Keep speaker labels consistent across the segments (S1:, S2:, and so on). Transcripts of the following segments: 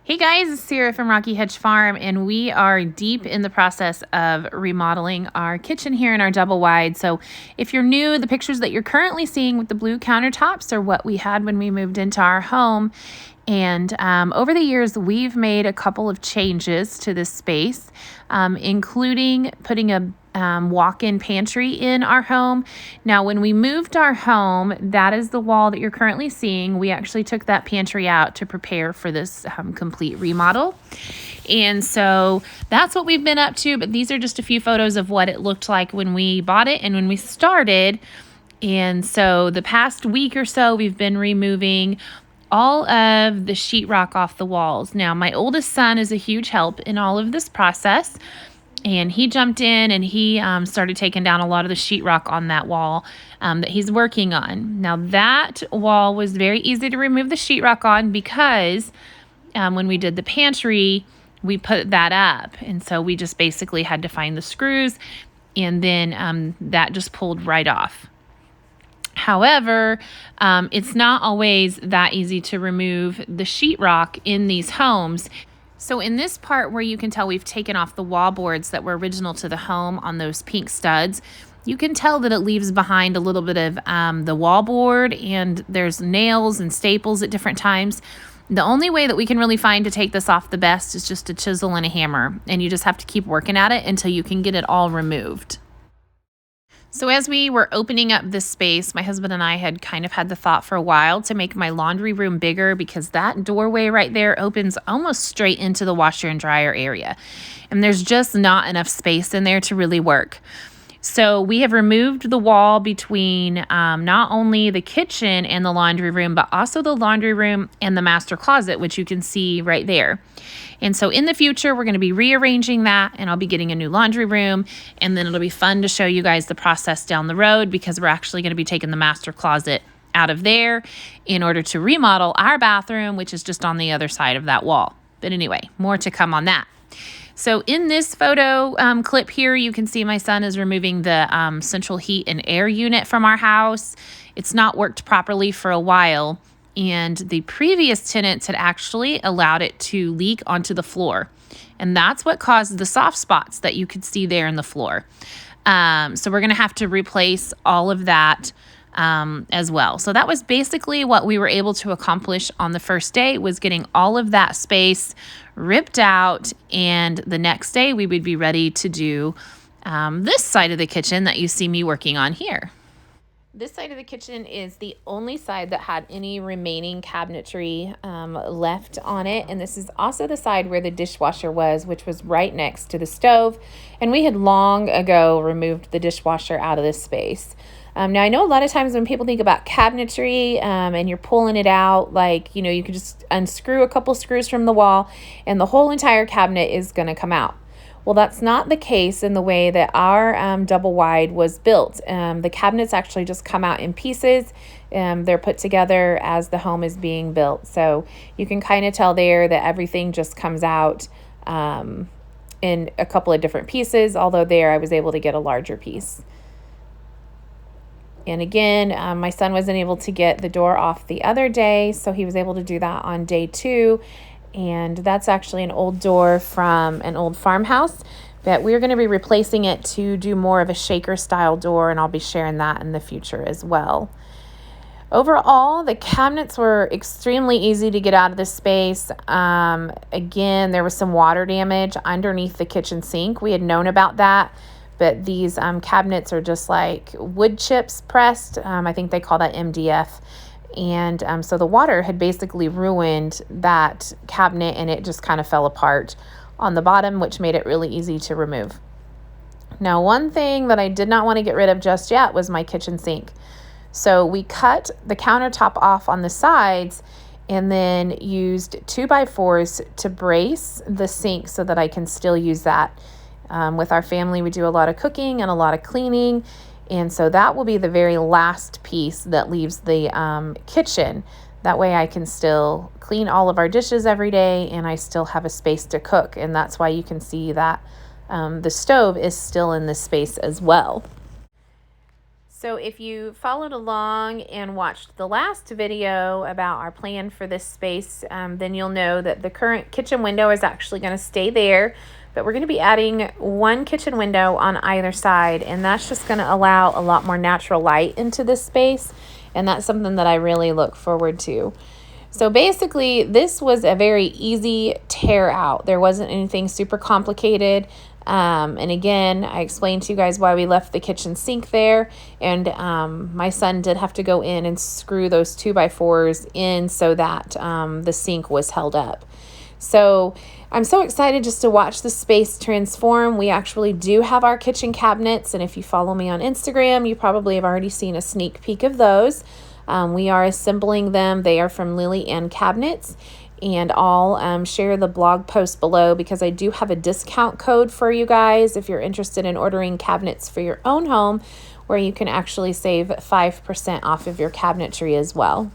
S1: Hey guys, it's Sarah from Rocky Hedge Farm, and we are deep in the process of remodeling our kitchen here in our double wide. So if you're new, the pictures that you're currently seeing with the blue countertops are what we had when we moved into our home. And over the years, we've made a couple of changes to this space, including putting a walk-in pantry in our home. Now, when we moved our home, that is the wall that you're currently seeing. We actually took that pantry out to prepare for this complete remodel. And so that's what we've been up to, but these are just a few photos of what it looked like when we bought it and when we started. And so the past week or so, we've been removing all of the sheetrock off the walls. Now, my oldest son is a huge help in all of this process. And he jumped in and he started taking down a lot of the sheetrock on that wall that he's working on. Now, that wall was very easy to remove the sheetrock on because when we did the pantry, we put that up. And so we just basically had to find the screws, and then that just pulled right off. However, it's not always that easy to remove the sheetrock in these homes. So in this part where you can tell we've taken off the wall boards that were original to the home on those pink studs, you can tell that it leaves behind a little bit of the wall board, and there's nails and staples at different times. The only way that we can really find to take this off the best is just a chisel and a hammer, and you just have to keep working at it until you can get it all removed. So as we were opening up this space, my husband and I had kind of had the thought for a while to make my laundry room bigger, because that doorway right there opens almost straight into the washer and dryer area. And there's just not enough space in there to really work. So we have removed the wall between not only the kitchen and the laundry room, but also the laundry room and the master closet, which you can see right there. And so in the future, we're going to be rearranging that, and I'll be getting a new laundry room, and then it'll be fun to show you guys the process down the road, because we're actually going to be taking the master closet out of there in order to remodel our bathroom, which is just on the other side of that wall. But anyway, more to come on that. So in this photo clip here, you can see my son is removing the central heat and air unit from our house. It's not worked properly for a while, and the previous tenants had actually allowed it to leak onto the floor. And that's what caused the soft spots that you could see there in the floor. So we're going to have to replace all of that as well. So that was basically what we were able to accomplish on the first day, was getting all of that space ripped out, and the next day we would be ready to do this side of the kitchen that you see me working on here. This side of the kitchen is the only side that had any remaining cabinetry left on it, and this is also the side where the dishwasher was, which was right next to the stove, and we had long ago removed the dishwasher out of this space. Now, I know a lot of times when people think about cabinetry and you're pulling it out, like, you know, you could just unscrew a couple screws from the wall and the whole entire cabinet is going to come out. Well, that's not the case in the way that our double wide was built. The cabinets actually just come out in pieces. They're put together as the home is being built. So you can kind of tell there that everything just comes out in a couple of different pieces, although there I was able to get a larger piece. And again, my son wasn't able to get the door off the other day, so he was able to do that on day 2. And that's actually an old door from an old farmhouse, but we're going to be replacing it to do more of a shaker style door, and I'll be sharing that in the future as well. Overall, the cabinets were extremely easy to get out of this space. Again, there was some water damage underneath the kitchen sink. We had known about that, but these cabinets are just like wood chips pressed. I think they call that MDF. And so the water had basically ruined that cabinet, and it just kind of fell apart on the bottom, which made it really easy to remove. Now, one thing that I did not want to get rid of just yet was my kitchen sink. So we cut the countertop off on the sides and then used 2x4s to brace the sink so that I can still use that. With our family, we do a lot of cooking and a lot of cleaning, and so that will be the very last piece that leaves the kitchen. That way I can still clean all of our dishes every day, and I still have a space to cook, and that's why you can see that the stove is still in this space as well. So if you followed along and watched the last video about our plan for this space, then you'll know that the current kitchen window is actually going to stay there, but we're going to be adding one kitchen window on either side, and that's just going to allow a lot more natural light into this space, and that's something that I really look forward to. So basically, this was a very easy tear out. There wasn't anything super complicated. And again, I explained to you guys why we left the kitchen sink there. And my son did have to go in and screw those 2x4s in so that the sink was held up. So I'm so excited just to watch the space transform. We actually do have our kitchen cabinets. And if you follow me on Instagram, you probably have already seen a sneak peek of those. We are assembling them. They are from Lily Ann Cabinets, and I'll share the blog post below because I do have a discount code for you guys if you're interested in ordering cabinets for your own home, where you can actually save 5% off of your cabinetry as well.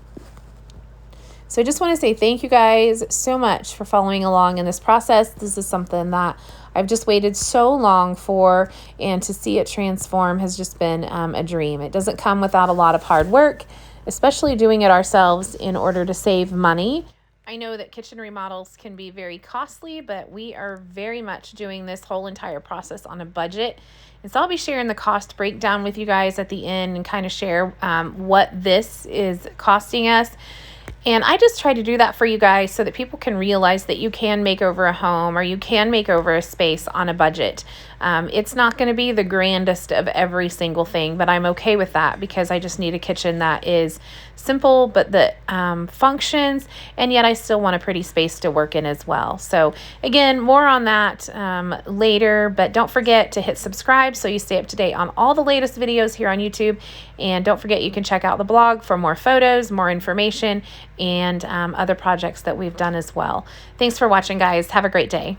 S1: So I just want to say thank you guys so much for following along in this process. This is something that I've just waited so long for, and to see it transform has just been a dream. It doesn't come without a lot of hard work, especially doing it ourselves in order to save money. I know that kitchen remodels can be very costly, but we are very much doing this whole entire process on a budget. And so I'll be sharing the cost breakdown with you guys at the end and kind of share what this is costing us. And I just try to do that for you guys so that people can realize that you can make over a home or you can make over a space on a budget. It's not going to be the grandest of every single thing, but I'm okay with that because I just need a kitchen that is simple but that functions, and yet I still want a pretty space to work in as well. So again, more on that later, but don't forget to hit subscribe so you stay up to date on all the latest videos here on YouTube. And don't forget, you can check out the blog for more photos, more information, and other projects that we've done as well. Thanks for watching, guys. Have a great day.